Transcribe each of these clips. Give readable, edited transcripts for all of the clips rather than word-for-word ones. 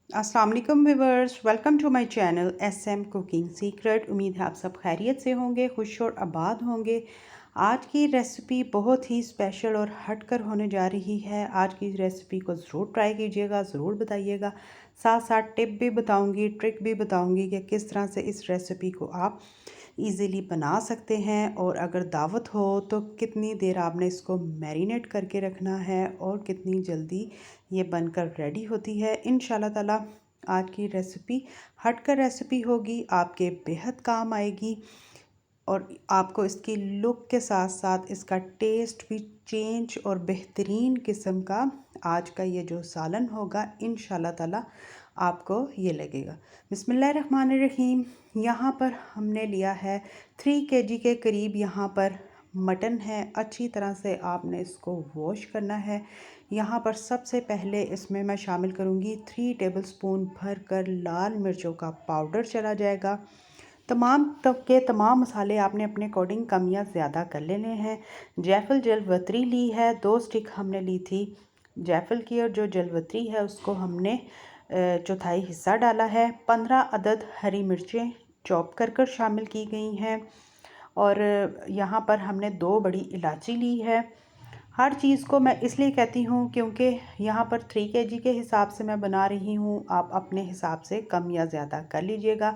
अस्सलाम वालेकुम viewers, welcome to my channel SM cooking secret. उम्मीद है आप सब खैरियत से होंगे, खुश और आबाद होंगे। आज की रेसिपी बहुत ही स्पेशल और हटकर होने जा रही है। आज की रेसिपी को ज़रूर ट्राई कीजिएगा, ज़रूर बताइएगा। साथ साथ टिप भी बताऊंगी, ट्रिक भी बताऊंगी कि किस तरह से इस रेसिपी को आप इजीली बना सकते हैं। और अगर दावत हो तो कितनी देर आपने इसको मैरिनेट करके रखना है और कितनी जल्दी ये बनकर रेडी होती है। इंशाल्लाह ताला आज की रेसिपी हटकर रेसिपी होगी, आपके बेहद काम आएगी और आपको इसकी लुक के साथ साथ इसका टेस्ट भी चेंज और बेहतरीन किस्म का आज का ये जो सालन होगा इंशाल्लाह ताला आपको ये लगेगा। बिस्मिल्लाहिर्रहमानिर्रहीम। यहाँ पर हमने लिया है 3 केजी के करीब यहाँ पर मटन है। अच्छी तरह से आपने इसको वॉश करना है। यहाँ पर सबसे पहले इसमें मैं शामिल करूँगी 3 टेबलस्पून भर कर लाल मिर्चों का पाउडर चला जाएगा। तमाम तब के तमाम मसाले आपने अपने अकॉर्डिंग कम या ज़्यादा कर लेने हैं। जायफल जलवतरी ली है, 2 स्टिक हमने ली थी जायफल की, और जो जलवतरी है उसको हमने चौथाई हिस्सा डाला है। 15 अदद हरी मिर्चें चॉप कर कर शामिल की गई हैं। और यहाँ पर हमने 2 बड़ी इलायची ली है। हर चीज़ को मैं इसलिए कहती हूँ क्योंकि यहाँ पर 3 केजी के हिसाब से मैं बना रही हूँ, आप अपने हिसाब से कम या ज़्यादा कर लीजिएगा।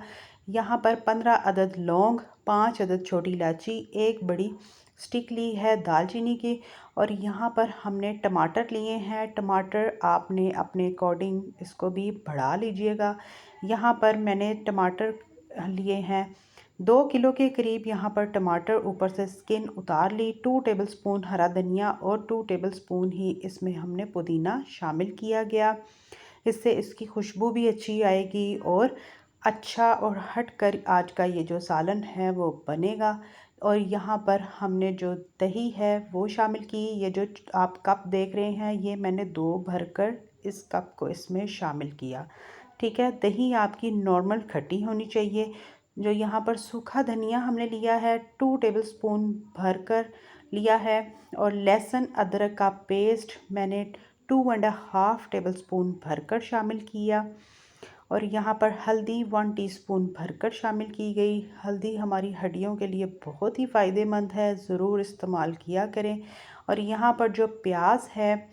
यहाँ पर 15 अदद लौंग, 5 अदद छोटी इलायची, 1 बड़ी स्टिक ली है दालचीनी की। और यहाँ पर हमने टमाटर लिए हैं। टमाटर आपने अपने अकॉर्डिंग इसको भी बढ़ा लीजिएगा। यहाँ पर मैंने टमाटर लिए हैं 2 किलो के करीब। यहाँ पर टमाटर ऊपर से स्किन उतार ली। 2 टेबलस्पून हरा धनिया और 2 टेबलस्पून ही इसमें हमने पुदीना शामिल किया गया। इससे इसकी खुशबू भी अच्छी आएगी और अच्छा और हट कर आज का ये जो सालन है वो बनेगा। और यहाँ पर हमने जो दही है वो शामिल की। ये जो आप कप देख रहे हैं ये मैंने 2 भरकर इस कप को इसमें शामिल किया। ठीक है, दही आपकी नॉर्मल खट्टी होनी चाहिए। जो यहाँ पर सूखा धनिया हमने लिया है 2 टेबलस्पून भरकर लिया है। और लहसुन अदरक का पेस्ट मैंने 2.5 टेबलस्पून भरकर शामिल किया। और यहाँ पर हल्दी 1 टीस्पून भरकर शामिल की गई। हल्दी हमारी हड्डियों के लिए बहुत ही फ़ायदेमंद है, ज़रूर इस्तेमाल किया करें। और यहाँ पर जो प्याज है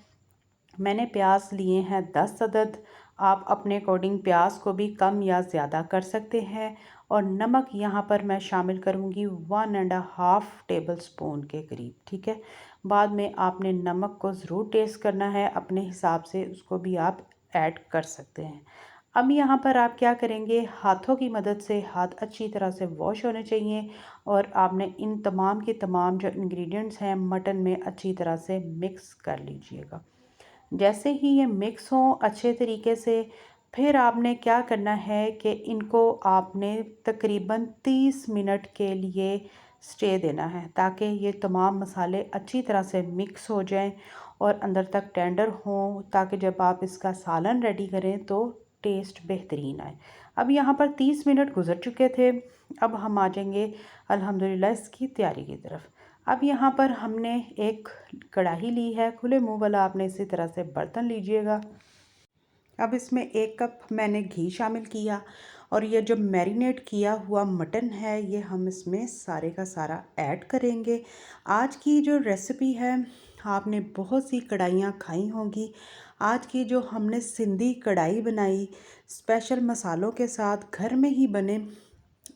मैंने प्याज लिए हैं 10 अदद। आप अपने अकॉर्डिंग प्याज को भी कम या ज़्यादा कर सकते हैं। और नमक यहाँ पर मैं शामिल करूँगी 1.5 टेबलस्पून के करीब। ठीक है, बाद में आपने नमक को ज़रूर टेस्ट करना है अपने हिसाब से, उसको भी आप ऐड कर सकते हैं। अब यहाँ पर आप क्या करेंगे, हाथों की मदद से हाथ अच्छी तरह से वॉश होने चाहिए और आपने इन तमाम के तमाम जो इंग्रेडिएंट्स हैं मटन में अच्छी तरह से मिक्स कर लीजिएगा। जैसे ही ये मिक्स हों अच्छे तरीके से, फिर आपने क्या करना है कि इनको आपने तकरीबन 30 मिनट के लिए स्टे देना है ताकि ये तमाम मसाले अच्छी तरह से मिक्स हो जाएं और अंदर तक टेंडर हों, ताकि जब आप इसका सालन रेडी करें तो टेस्ट बेहतरीन आए। अब यहाँ पर 30 मिनट गुजर चुके थे। अब हम आ जाएंगे अल्हम्दुलिल्लाह इसकी तैयारी की तरफ। अब यहाँ पर हमने एक कढ़ाई ली है, खुले मुंह वाला आपने इसी तरह से बर्तन लीजिएगा। अब इसमें 1 कप मैंने घी शामिल किया और ये जो मैरिनेट किया हुआ मटन है ये हम इसमें सारे का सारा ऐड करेंगे। आज की जो रेसिपी है आपने बहुत सी कढ़ाइयाँ खाई होंगी। आज की जो हमने सिंधी कढ़ाई बनाई स्पेशल मसालों के साथ, घर में ही बने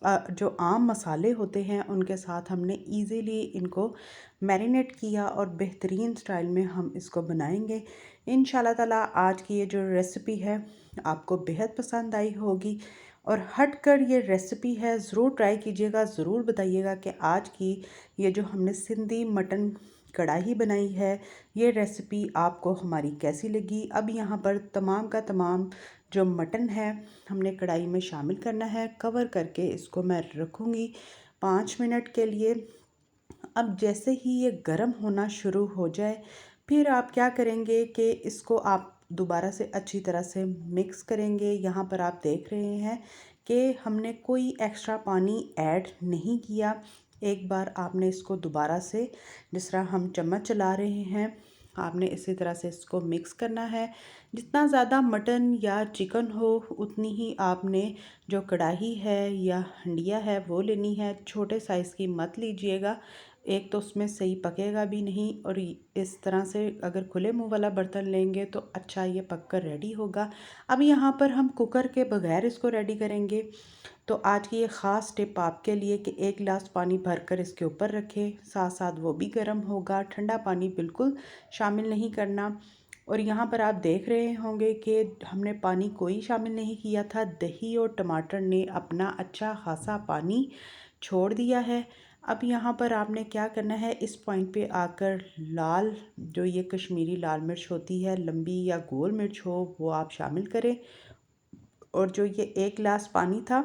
जो आम मसाले होते हैं उनके साथ हमने इजीली इनको मैरिनेट किया और बेहतरीन स्टाइल में हम इसको बनाएंगे इंशाल्लाह ताला। आज की ये जो रेसिपी है आपको बेहद पसंद आई होगी और हट कर ये रेसिपी है, ज़रूर ट्राई कीजिएगा, ज़रूर बताइएगा कि आज की ये जो हमने सिंधी मटन कढ़ाई बनाई है ये रेसिपी आपको हमारी कैसी लगी। अब यहाँ पर तमाम का तमाम जो मटन है हमने कढ़ाई में शामिल करना है। कवर करके इसको मैं रखूँगी 5 मिनट के लिए। अब जैसे ही ये गर्म होना शुरू हो जाए फिर आप क्या करेंगे कि इसको आप दोबारा से अच्छी तरह से मिक्स करेंगे। यहाँ पर आप देख रहे हैं कि हमने कोई एक्स्ट्रा पानी ऐड नहीं किया। एक बार आपने इसको दोबारा से जिस तरह हम चम्मच चला रहे हैं आपने इसी तरह से इसको मिक्स करना है। जितना ज़्यादा मटन या चिकन हो उतनी ही आपने जो कढ़ाई है या हंडिया है वो लेनी है। छोटे साइज़ की मत लीजिएगा, एक तो उसमें सही पकेगा भी नहीं, और इस तरह से अगर खुले मुंह वाला बर्तन लेंगे तो अच्छा ये पक कर रेडी होगा। अब यहाँ पर हम कुकर के बगैर इसको रेडी करेंगे। तो आज की ये ख़ास टिप आपके लिए कि 1 गिलास पानी भरकर इसके ऊपर रखें, साथ साथ वो भी गर्म होगा, ठंडा पानी बिल्कुल शामिल नहीं करना। और यहाँ पर आप देख रहे होंगे कि हमने पानी कोई शामिल नहीं किया था, दही और टमाटर ने अपना अच्छा खासा पानी छोड़ दिया है। अब यहाँ पर आपने क्या करना है, इस पॉइंट पे आकर लाल जो ये कश्मीरी लाल मिर्च होती है, लंबी या गोल मिर्च हो, वो आप शामिल करें। और जो ये 1 गिलास पानी था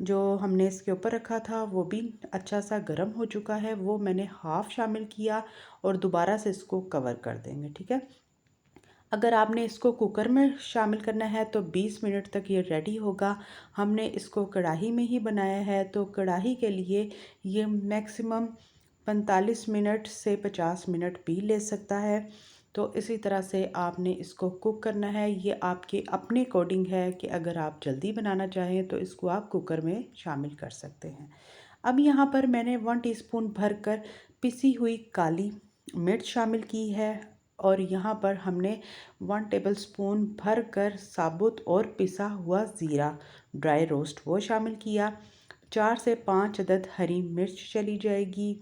जो हमने इसके ऊपर रखा था वो भी अच्छा सा गर्म हो चुका है, वो मैंने हाफ़ शामिल किया और दोबारा से इसको कवर कर देंगे। ठीक है, अगर आपने इसको कुकर में शामिल करना है तो 20 मिनट तक ये रेडी होगा। हमने इसको कढ़ाई में ही बनाया है तो कढ़ाई के लिए ये मैक्सिमम 45 मिनट से 50 मिनट भी ले सकता है। तो इसी तरह से आपने इसको कुक करना है। ये आपके अपने अकॉर्डिंग है कि अगर आप जल्दी बनाना चाहें तो इसको आप कुकर में शामिल कर सकते हैं। अब यहाँ पर मैंने 1 टीस्पून भरकर पिसी हुई काली मिर्च शामिल की है, और यहाँ पर हमने 1 टेबलस्पून भरकर साबुत और पिसा हुआ ज़ीरा ड्राई रोस्ट वो शामिल किया। 4 से 5 अदद हरी मिर्च चली जाएगी,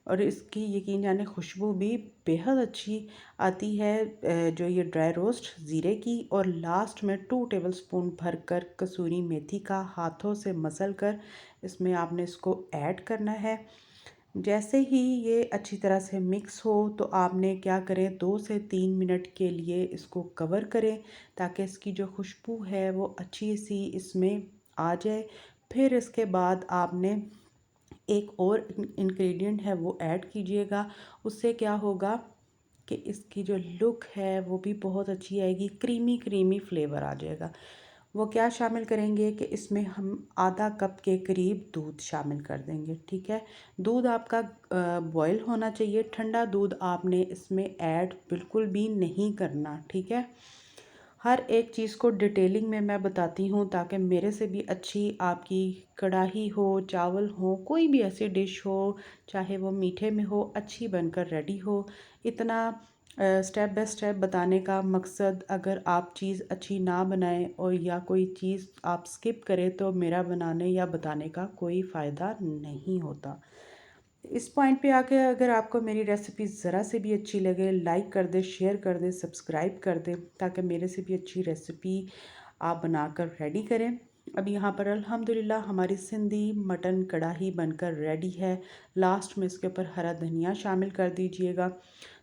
और इसकी यकीन जाने खुशबू भी बेहद अच्छी आती है जो ये ड्राई रोस्ट ज़ीरे की। और लास्ट में 2 टेबलस्पून भरकर कसूरी मेथी का हाथों से मसल कर इसमें आपने इसको ऐड करना है। जैसे ही ये अच्छी तरह से मिक्स हो तो आपने क्या करें, 2 से 3 मिनट के लिए इसको कवर करें ताकि इसकी जो खुशबू है वो अच्छी सी इसमें आ जाए। फिर इसके बाद आपने एक और इंग्रेडिएंट है वो ऐड कीजिएगा। उससे क्या होगा कि इसकी जो लुक है वो भी बहुत अच्छी आएगी, क्रीमी क्रीमी फ्लेवर आ जाएगा। वो क्या शामिल करेंगे कि इसमें हम आधा कप के करीब दूध शामिल कर देंगे। ठीक है, दूध आपका बॉयल होना चाहिए, ठंडा दूध आपने इसमें ऐड बिल्कुल भी नहीं करना। ठीक है, हर एक चीज़ को डिटेलिंग में मैं बताती हूँ ताकि मेरे से भी अच्छी आपकी कढ़ाई हो, चावल हो, कोई भी ऐसी डिश हो, चाहे वो मीठे में हो, अच्छी बनकर रेडी हो। इतना स्टेप बाय स्टेप बताने का मकसद, अगर आप चीज़ अच्छी ना बनाएं और या कोई चीज़ आप स्किप करें तो मेरा बनाने या बताने का कोई फ़ायदा नहीं होता। इस पॉइंट पे आके अगर आपको मेरी रेसिपी ज़रा से भी अच्छी लगे, लाइक कर दें, शेयर कर दें, सब्सक्राइब कर दें ताकि मेरे से भी अच्छी रेसिपी आप बनाकर रेडी करें। अब यहाँ पर अल्हम्दुलिल्लाह हमारी सिंधी मटन कढ़ाई बनकर रेडी है। लास्ट में इसके ऊपर हरा धनिया शामिल कर दीजिएगा।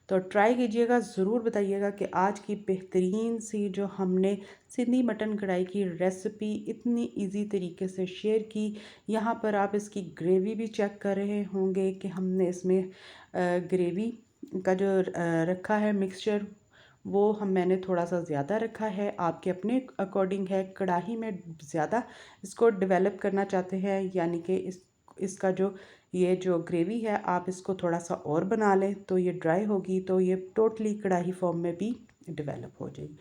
तो ट्राई कीजिएगा, ज़रूर बताइएगा कि आज की बेहतरीन सी जो हमने सिंधी मटन कढ़ाई की रेसिपी इतनी इजी तरीके से शेयर की। यहाँ पर आप इसकी ग्रेवी भी चेक कर रहे होंगे कि हमने इसमें ग्रेवी का जो रखा है मिक्सचर, वो मैंने थोड़ा सा ज़्यादा रखा है, आपके अपने अकॉर्डिंग है। कढ़ाई में ज़्यादा इसको डेवलप करना चाहते हैं, यानी कि इसका जो ये जो ग्रेवी है आप इसको थोड़ा सा और बना लें तो ये ड्राई होगी तो ये टोटली कढ़ाई फॉर्म में भी डेवलप हो जाएगी।